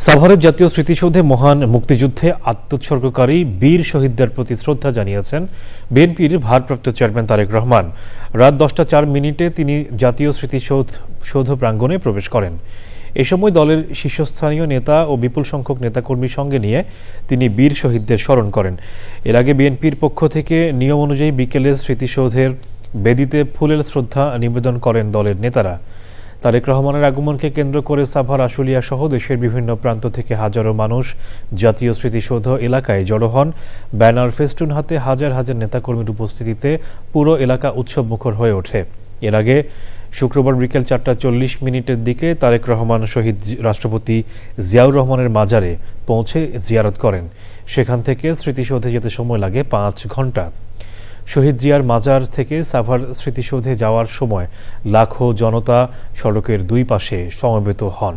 সাভারের জাতীয় স্মৃতিসৌধে মহান মুক্তিযুদ্ধে আত্মোৎসর্গকারী বীর শহীদদের প্রতি শ্রদ্ধা জানিয়েছেন বিএনপির ভারপ্রাপ্ত চেয়ারম্যান তারেক রহমান। রাত 10টা 4 মিনিটে তিনি জাতীয় স্মৃতিসৌধ প্রাঙ্গণে প্রবেশ করেন। এ সময় দলের শীর্ষস্থানীয় নেতা ও বিপুল সংখ্যক নেতাকর্মী সঙ্গে নিয়ে তিনি বীর শহীদদের স্মরণ করেন। এর আগে বিএনপির পক্ষ থেকে নিয়ম অনুযায়ী বিকেলে স্মৃতিসৌধের বেদিতে ফুলেল শ্রদ্ধা নিবেদন করেন দলের নেতারা। তারেক রহমানের আগমনকে কেন্দ্র করে সাভার, আশুলিয়া সহ দেশের বিভিন্ন প্রান্ত থেকে হাজারো মানুষ জাতীয় স্মৃতিসৌধ এলাকায় জড়ো হন। ব্যানার, ফেস্টুন হাতে হাজার হাজার নেতাকর্মীর উপস্থিতিতে পুরো এলাকা উৎসবমুখর হয়ে ওঠে। এর আগে শুক্রবার বিকেল 4টা 40 মিনিটের দিকে তারেক রহমান শহীদ রাষ্ট্রপতি জিয়াউর রহমানের মাজারে পৌঁছে জিয়ারত করেন। সেখান থেকে স্মৃতিসৌধে যেতে সময় লাগে 5 ঘন্টা। শহীদ জিয়ার মাজার থেকে সাভার স্মৃতিসৌধে যাওয়ার সময় লাখো জনতা সড়কের দুই পাশে সমবেত হন।